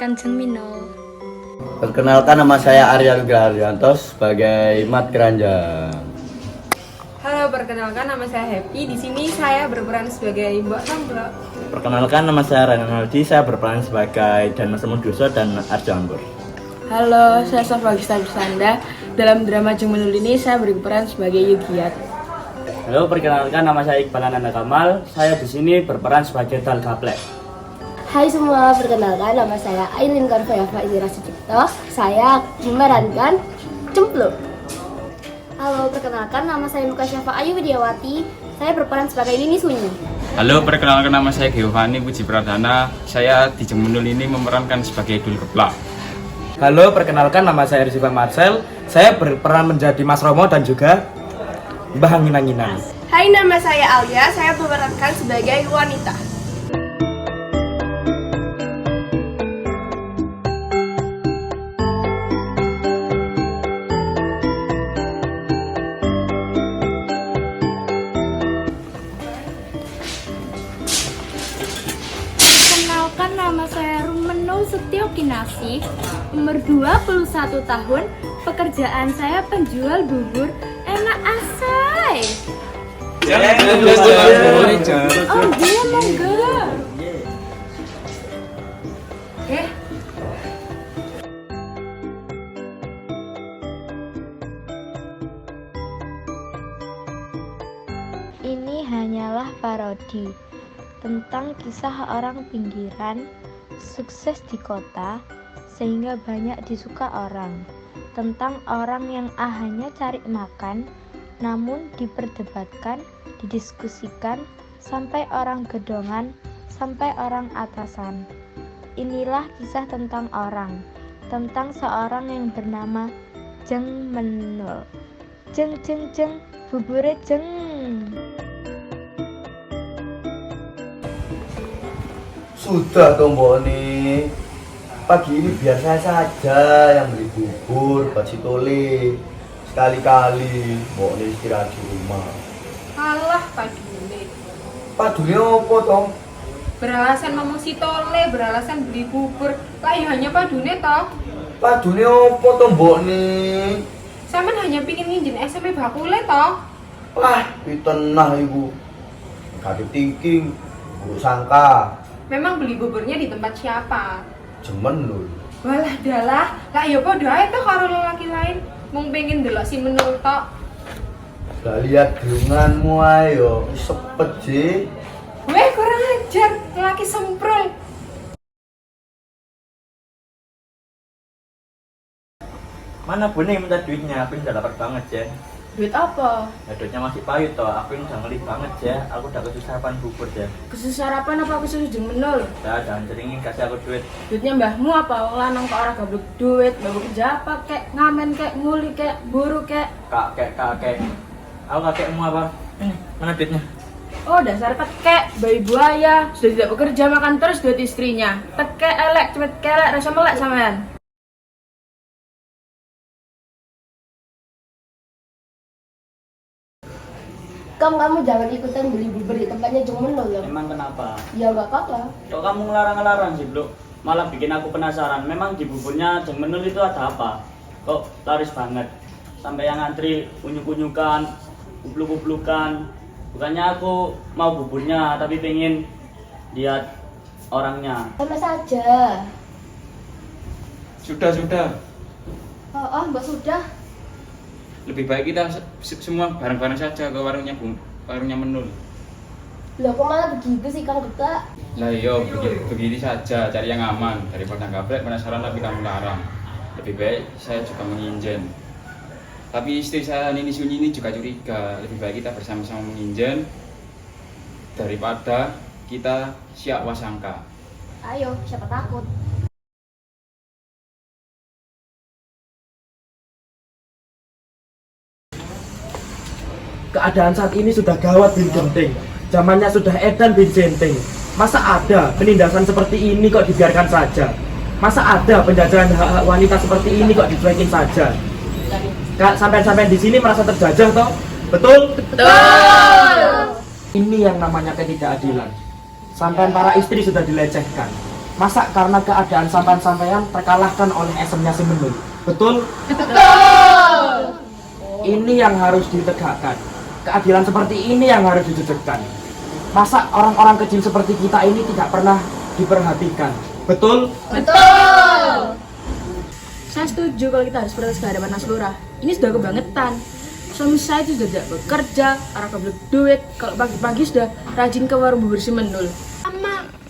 Kanjeng Minul. Perkenalkan, nama saya Arya Nugraha Haryanto sebagai Mat Keranjang. Halo, perkenalkan nama saya Happy. Di sini saya berperan sebagai Mbak Nambro. Perkenalkan, nama saya Rana Naldi, saya berperan sebagai Dan Mas Duso dan Arjo Anggur. Halo, saya Safa Gista Bersanda. Dalam drama Jeng Menul ini saya berperan sebagai Yugiat. Halo, perkenalkan, nama saya Iqbal Ananda Kamal. Saya di sini berperan sebagai Dal Gaplek. Hai semua, perkenalkan nama saya Aileen Karvaya Faizira Sucipto. Saya memerankan Cempluk. Halo, perkenalkan nama saya Muka Syafa Ayu Widiawati. Saya berperan sebagai Nini Sunyi. Halo, perkenalkan nama saya Giovanni Puji Pradana. Saya di Jeng Menul ini memerankan sebagai Dul Keplak. Halo, perkenalkan nama saya Rizky Marcel. Saya berperan menjadi Mas Romo dan juga Mbah Angin-Anginan. Hai, nama saya Alia. Saya memerankan sebagai wanita. Kenalkan, nama saya Rumenul Setio Kinasih, umur 21 tahun, pekerjaan saya penjual bubur enak asai. Oh dia monggo. Ini hanyalah parodi tentang kisah orang pinggiran sukses di kota sehingga banyak disuka orang, tentang orang yang hanya cari makan namun diperdebatkan, didiskusikan sampai orang gedongan, sampai orang atasan. Inilah kisah tentang orang, tentang seorang yang bernama Jeng Menul. Jeng jeng jeng, bubure jeng. Sudah dong, Boni. Pagi ini biar saya saja yang beli bubur, basi tole. Sekali-kali Boni istirahat di rumah. Alah, Pak Dune. Pak Dune apa dong? Beralasan ngomong si Tole, beralasan beli bubur. Lah ya hanya Pak Dune toh. Pak Dune apa toh, Boni? Saman hanya pingin nginjen SMP bakule toh. Wah, pitenah ibu. Gak thinking, guru sangka. Memang beli buburnya di tempat siapa? Jeng Menul. Walah dalah, lah ya padha ae toh karo lelaki lain. Mung pengen delok si Menul tok. Gak lihat gerunganmu ayo, sepet sih. Weh, kurang ajar, lelaki semprol. Mana Bune yang minta duitnya? Aku udah dapat banget ya. Duit apa? Ya, duitnya masih payut toh. Aku ini udah ngelit banget ya. Aku udah kesusahan bubur ya. Khusus sarapan apa khusus Jeng Menul? Ya, jangan ceringin kasih aku duit. Duitnya mbahmu apa? Wong lanang kok ora gablek duit, mbahmu kerja apa kek, ngamen kek, nguli kek, buru kek. Kakek. Aku kakekmu apa? Ini, mana duitnya? Oh, dasar tekek, bayi buaya, sudah tidak bekerja makan terus duit istrinya. Tekek elek, cepet kelek, rasa melek sampean. Kamu jangan ikutan beli bubur di tempatnya Jeng Menul loh. Emang kenapa? Ya nggak apa-apa. Kok kamu ngelarang-ngelarang sih, Bro? Malah bikin aku penasaran. Memang di buburnya Jeng Menul itu ada apa? Kok laris banget? Sampai yang ngantri unyuk-unyukan, kupluk-kuplukan. Bukannya aku mau buburnya, tapi pengen lihat orangnya. Sama saja. Sudah. Oh, Mbak sudah. Lebih baik kita semua bareng-bareng saja ke warungnya Menul. Loh kok malah begitu sih Kang Geta? Lah iya, begini saja, cari yang aman. Daripada gaplek penasaran tapi kamu larang. Lebih baik saya juga menginjen. Tapi istri saya Nini Sunyi ini juga curiga. Lebih baik kita bersama-sama menginjen daripada kita siap wasangka. Ayo, siapa takut? Keadaan saat ini sudah gawat bin genting. Zamannya sudah edan bin jenting. Masa ada penindasan seperti ini kok dibiarkan saja? Masa ada penjajahan hak-hak wanita seperti ini kok dicuekin saja? Sampai-sampai di sini merasa terjajah toh? Betul? Betul. Ini yang namanya ketidakadilan. Sampai para istri sudah dilecehkan. Masa karena keadaan sampean-sampean terkalahkan oleh esemnya si Menul? Betul? Betul. Ini yang harus ditegakkan. Keadilan seperti ini yang harus ditegakkan. Masa orang-orang kecil seperti kita ini tidak pernah diperhatikan? Betul? Betul. Saya setuju kalau kita harus protes ke hadapan Mas Lurah. Ini sudah kebangetan. Suami saya itu sudah tidak bekerja, orang kebelet duit. Kalau pagi-pagi sudah rajin ke warung bubur si Menul.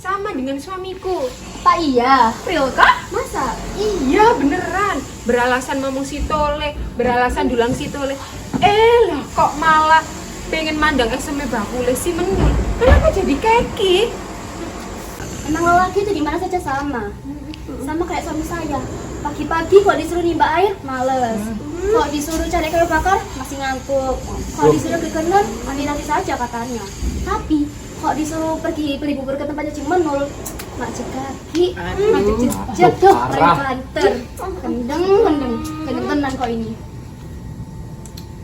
Sama dengan suamiku. Pak iya. Real kah? Masa? Iya beneran. Beralasan ngomong si Tole, beralasan dulang si Tole. Lah kok malah pengen mandang SMA bakule si Menul. Kenapa jadi keki? Emang lelaki itu di mana saja sama. Sama kayak suami saya. Pagi-pagi kalau disuruh nimba air, males. Kalau disuruh cari kayu bakar, masih ngantuk. Kalau disuruh ke kanan, nanti saja katanya. Tapi kalau disuruh pergi beli bubur ke tempatnya Cing Menul, macet kaki, macet jatuh, banter, gendeng tenan kok ini.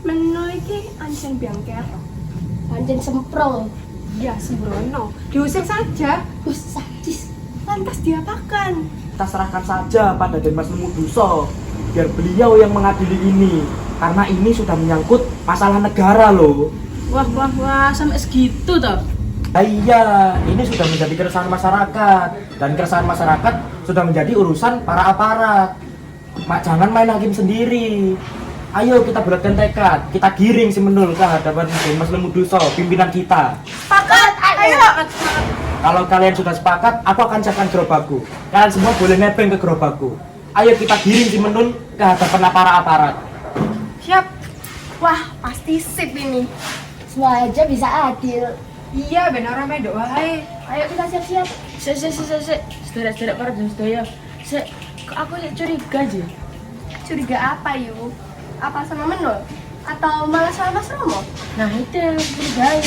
Menul iki ancen biangker. Panjen semprol, Ya sembrono. Diusir saja. sadis. Lantas diapakan? Kita serahkan saja pada Dimas Lemuduso biar beliau yang mengadili ini, karena ini sudah menyangkut masalah negara loh. Wah, sampai segitu toh. Iya, ini sudah menjadi keresahan masyarakat, dan keresahan masyarakat sudah menjadi urusan para aparat. Mak, jangan main hakim sendiri. Ayo kita bulatkan tekad, kita giring si Menul ke hadapan Dimas Lemuduso, pimpinan kita. Sepakat, ayo. Kalau kalian sudah sepakat, aku akan siapkan gerobakku. Kalian semua boleh nebeng ke gerobakku. Ayo kita giring si Menul ke hadapan para aparat. Siap. Wah, pasti sip ini. Semua aja bisa adil. Iya bener orang medok wae. Ayo kita siap-siap. Sederek para dan sedaya. Kok aku curiga aja. Curiga apa yuk? Apa sama Menul? Atau malah sama Mas Romo? Nah itu yang curigain.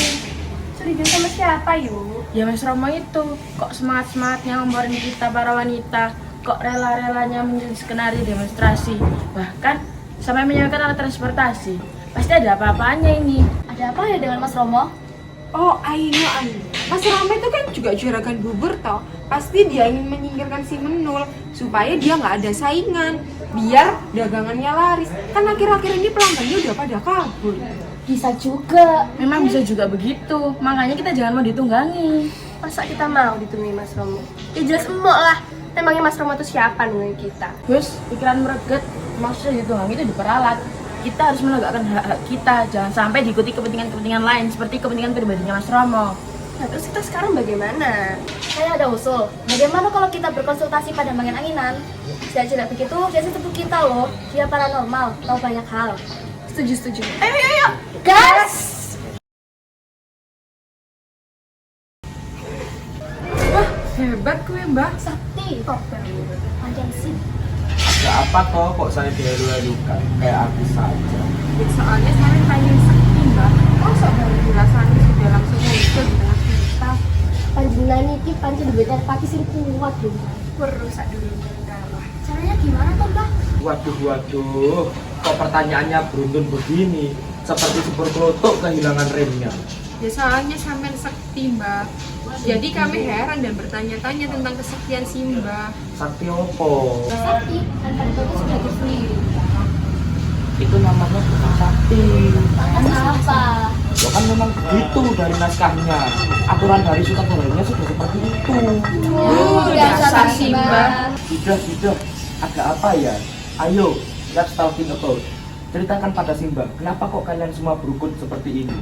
Curiga sama siapa yuk? Ya Mas Romo itu kok semangat-semangatnya ngomporin kita para wanita, kok rela-relanya menjadi skenario demonstrasi, bahkan sampai menyiapkan alat transportasi. Pasti ada apa-apanya ini. Ada apa ya dengan Mas Romo? Oh ayo. Mas Romo itu kan juga juragan bubur toh. Pasti dia ingin menyingkirkan si Menul supaya dia nggak ada saingan, biar dagangannya laris. Kan akhir-akhir ini pelanggannya udah pada kabur. Bisa juga. Memang bisa juga begitu, makanya kita jangan mau ditunggangi. Masa kita mau ditunggu Mas Romo? Ya jelas emok lah. Memangnya Mas Romo itu siapa nungguin kita? Gus, pikiran mereget, maksudnya ditunggangi itu diperalat. Kita harus menegakkan hak-hak kita, jangan sampai diikuti kepentingan-kepentingan lain seperti kepentingan pribadinya Mas Romo. Nah terus kita sekarang bagaimana? Saya ada usul. Bagaimana kalau kita berkonsultasi pada angin-anginan? Tidak begitu, dia sepupu kita loh. Dia paranormal, tahu banyak hal. Setuju. Ayo. Gas! Wah hebat kue mbak. Sakti. Panjang sih. Ada apa toh kok saya dihalu-halukan kayak artis saja? Ya, soalnya saya tanya sakti mbak. Kok baru dirasani sudah langsung muncul di tengah kita. Panjenengan iki pancen duwe pati sing kuat lho. Merusak dulu. Caranya gimana toh, Mbak? Waduh, kok pertanyaannya beruntun begini? Seperti sepur kelotok kehilangan remnya. Ya soalnya sampean sakti mbak. Jadi kami heran dan bertanya-tanya tentang kesaktian si mbak. Sakti opo? Sakti, kan itu sudah sendiri. Itu namanya bukan sakti. Apa? Lo kan memang begitu dari naskahnya. Aturan dari sutradaranya sudah seperti itu. Dasar Simba. Sudah. Ada apa ya? Ayo, let's talking about. Ceritakan pada Simba, kenapa kok kalian semua berukun seperti ini?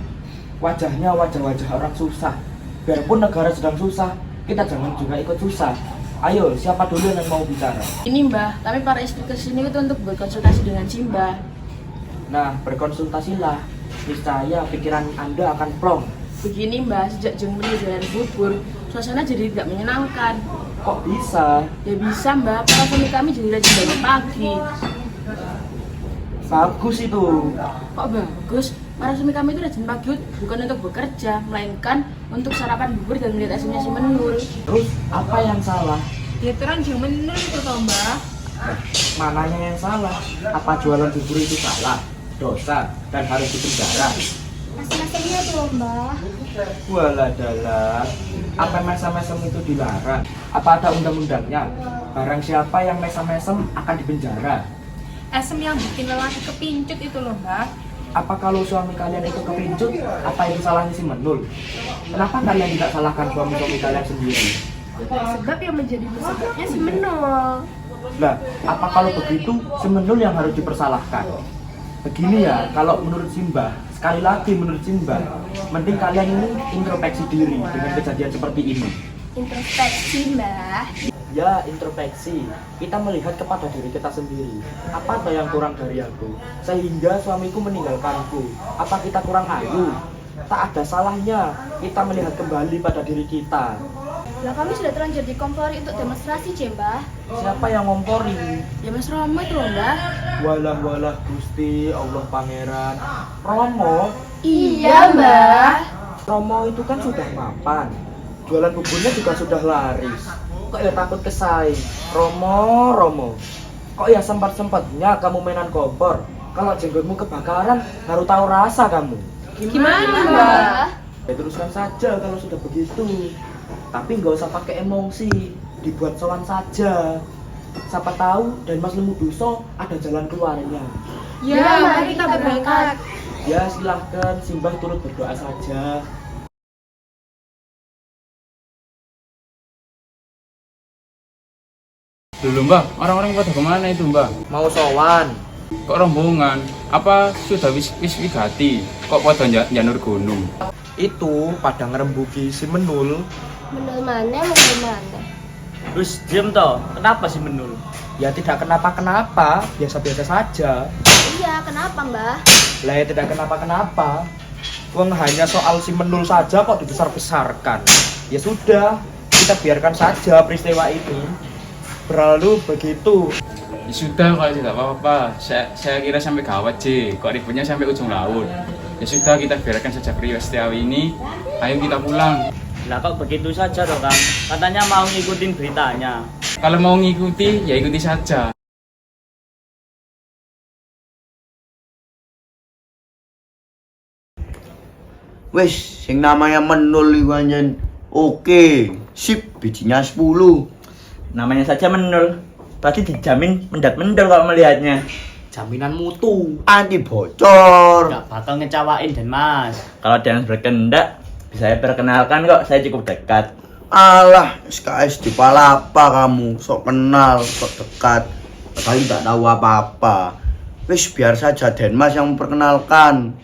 Wajahnya wajah-wajah orang susah. Biarpun negara sedang susah, kita jangan juga ikut susah. Ayo, siapa dulu yang mau bicara? Ini Mbah, kami para istri kesini itu untuk berkonsultasi dengan Simba. Nah, berkonsultasilah. Niscaya pikiran Anda akan plong. Begini Mbah, sejak jemur jualan bubur, suasana jadi tidak menyenangkan. Kok bisa? Ya bisa Mbah, para suami kami jadi rajin bangun pagi. Bagus itu. Kok bagus? Para suami kami itu rajin pagi bukan untuk bekerja, melainkan untuk sarapan bubur dan melihat asinnya si Menul. Terus apa yang salah? Ya terang yang bener itu toh mbak. Mananya yang salah? Apa jualan bubur itu salah, dosa, dan harus dipenjara? Mesem-mesemnya tuh loh, Mbah. Walah dalah, apa mesem-mesem itu dilarang? Apa ada undang-undangnya? Barang siapa yang mesem-mesem akan dipenjara. Esem yang bikin lelaki kepincut itu loh, Mbak. Apa kalau suami kalian itu kepincut, apa itu salahnya si Menul? Kenapa kalian tidak salahkan suami-suami kalian sendiri? Sebab yang menjadi penyebabnya si Menul. Nah, apa kalau begitu si Menul yang harus dipersalahkan? Begini ya, kalau menurut Simbah, sekali lagi menurut Simbah, mending kalian ini introspeksi diri dengan kejadian seperti ini. Introspeksi, Mbah. Ya, introspeksi. Kita melihat kepada diri kita sendiri. Apa ada yang kurang dari aku? Sehingga suamiku meninggalkanku. Apa kita kurang ayu? Tak ada salahnya kita melihat kembali pada diri kita. Lah kami sudah terlanjur dikompori untuk demonstrasi, Mbah. Siapa yang ngompori? Ya Mas Romo itu loh Mbak. Walah Gusti Allah Pangeran. Romo? Iya, Mbah. Romo itu kan sudah mapan. Jualan buburnya juga sudah laris. Kok ya takut kesaing? Romo. Kok ya sempat-sempatnya kamu mainan kompor? Kalau jenggotmu kebakaran, baru tahu rasa kamu. Gimana, Mbah? Ya teruskan saja kalau sudah begitu. Tapi nggak usah pakai emosi, dibuat sowan saja. Siapa tahu dan Mas Lemuduso ada jalan keluarnya. Ya, mari kita berangkat. Ya silahkan, Simbah turut berdoa saja. Dulu Mbak, orang-orang pada kemana itu Mbak? Mau sowan. Kok rombongan? Apa sudah wis wigati? Kok pada janur gunung? Itu pada ngerembuki si Menul. Menul mana? Terus diem toh, kenapa sih Menul? Ya tidak kenapa-kenapa, biasa-biasa saja. Iya, kenapa, Mbah? Lah ya tidak kenapa-kenapa. Wong hanya soal si Menul saja kok dibesar-besarkan. Ya sudah, kita biarkan saja peristiwa ini berlalu begitu. Ya sudah kalau tidak apa-apa. Saya kira sampai gawat sih. Kok ributnya sampai ujung laut. Ya sudah kita biarkan saja peristiwa ini. Ayo kita pulang. Lah kok begitu saja toh Kang? Katanya mau ngikutin beritanya. Kalau mau ngikuti, ya ikuti saja. Wes, sing namanya Menul iku anjen. Oke, sip, bijinya 10. Namanya saja Menul. Pasti dijamin mendat-mendol kalau melihatnya. Jaminan mutu. Anti bocor. Nggak bakal ngecewain dan Mas. Kalau ada yang berkehendak, bisa saya perkenalkan kok. Saya cukup dekat. Alah, SKS di Palapa kamu, sok kenal, sok dekat. Kali tak tahu apa-apa. Wis biar saja Denmas yang memperkenalkan.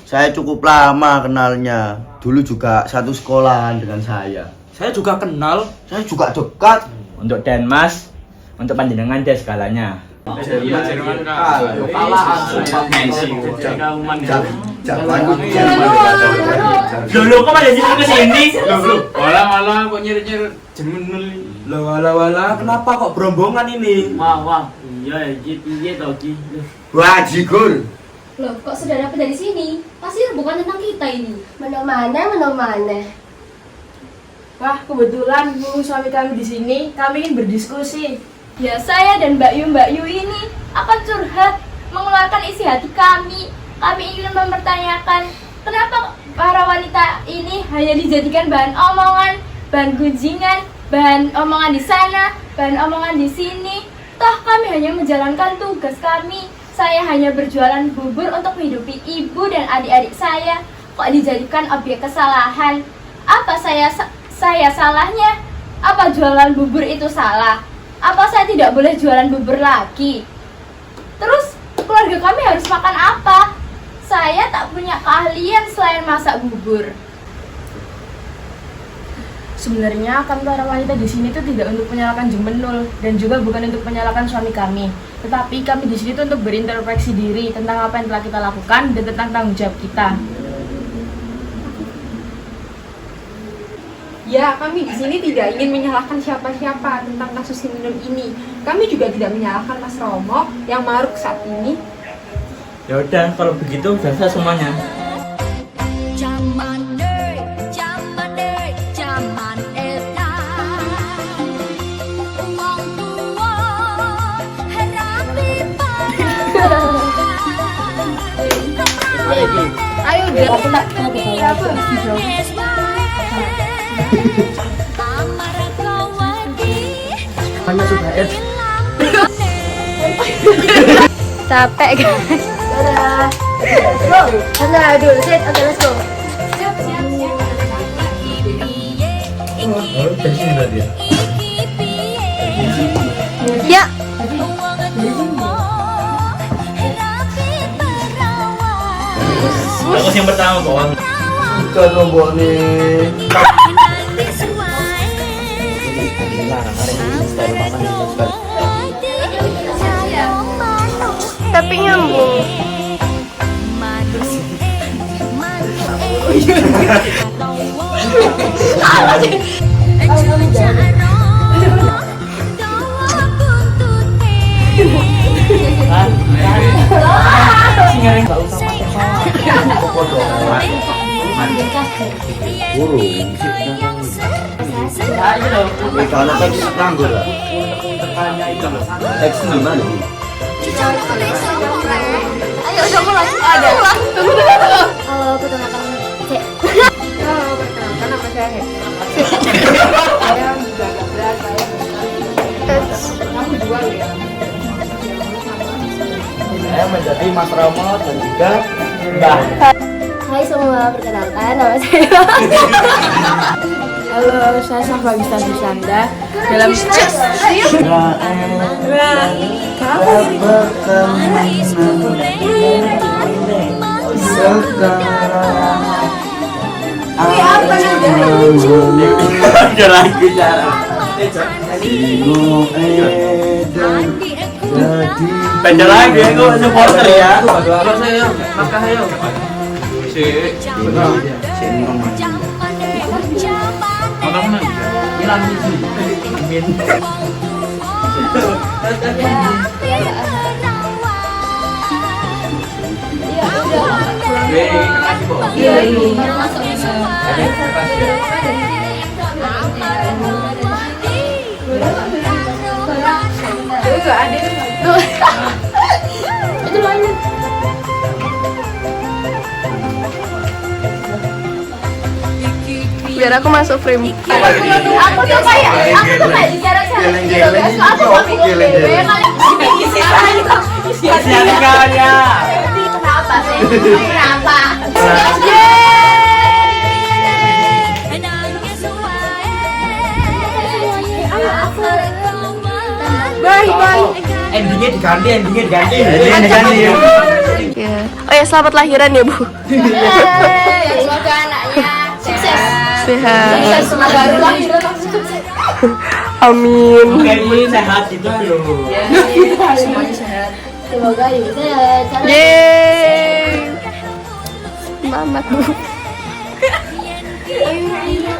Saya cukup lama kenalnya. Dulu juga satu sekolahan dengan saya. Saya juga kenal. Saya juga dekat. Untuk Denmas, untuk panjenengan dia segalanya. Jerman Loh, kok pada nyusul ke sini? Malah kok nyir-nyir jemenul. Wala, kenapa kok berombongan ini? Wah, iya toh Ki. Wah, Jigur. Loh, kok sudah dapat dari sini? Pasti bukan tentang kita ini. Menul mana? Wah kebetulan mumpung suami kami di sini, kami ingin berdiskusi. Ya saya dan Mbak Yu ini akan curhat, mengeluarkan isi hati kami. Kami ingin mempertanyakan kenapa para wanita ini hanya dijadikan bahan omongan, bahan gunjingan, bahan omongan di sana, bahan omongan di sini. Toh kami hanya menjalankan tugas kami. Saya hanya berjualan bubur untuk menghidupi ibu dan adik-adik saya. Kok dijadikan objek kesalahan? Apa saya salahnya? Apa jualan bubur itu salah? Apa saya tidak boleh jualan bubur lagi? Terus keluarga kami harus makan apa? Saya tak punya keahlian selain masak bubur. Sebenarnya kami para wanita di sini itu tidak untuk menyalahkan Jeng Menul dan juga bukan untuk menyalahkan suami kami. Tetapi kami di sini itu untuk berintrospeksi diri tentang apa yang telah kita lakukan dan tentang tanggung jawab kita. Ya, kami di sini tidak ingin menyalahkan siapa-siapa tentang kasus si Menul ini. Kami juga tidak menyalahkan Mas Romo yang maruk saat ini. Ya udah, kalau begitu biasa semuanya. Ayo udah. Aku tak tahu betul. Hanya sudah Capek guys. Dadah. Let's go. Aduh, set. Oke, let's go. Siap. Ya. Aku yang pertama kawan. Buka tombol nih. Tapi nyambung. Kalau teks nganggur lah. Teks gimana? Ayo, coba langsung ada. Halo, perkenalkan Cek. Halo, perkenalkan nama saya Hek. Saya juga agak berat, saya kamu jual ya. Saya menjadi Mas Romo dan juga Mbah. Hai semua, perkenalkan nama saya. Halo, saya Safagista Susanda. Dalam Ada lagu cara. Beda lagi aku supporter ya. Maka ayo. Hilang isi. Amin. Itu ada. Itu loh ini. Biar aku masuk frame. Aku tuh kayak bicara-cara gitu guys. Aku kok bingung deh. Kasihan kalian. Kenapa sih? Kenapa? Bye. Endingnya diganti. Ya. Oh ya, selamat lahiran ya, Bu. Semoga anaknya sukses. Sehat. Semoga lahiran langsung sukses. Amin. Kayak ini sehat gitu loh. Semuanya sehat. Semoga ibu sehat. Yeay. Selamat, Bu. Ayo.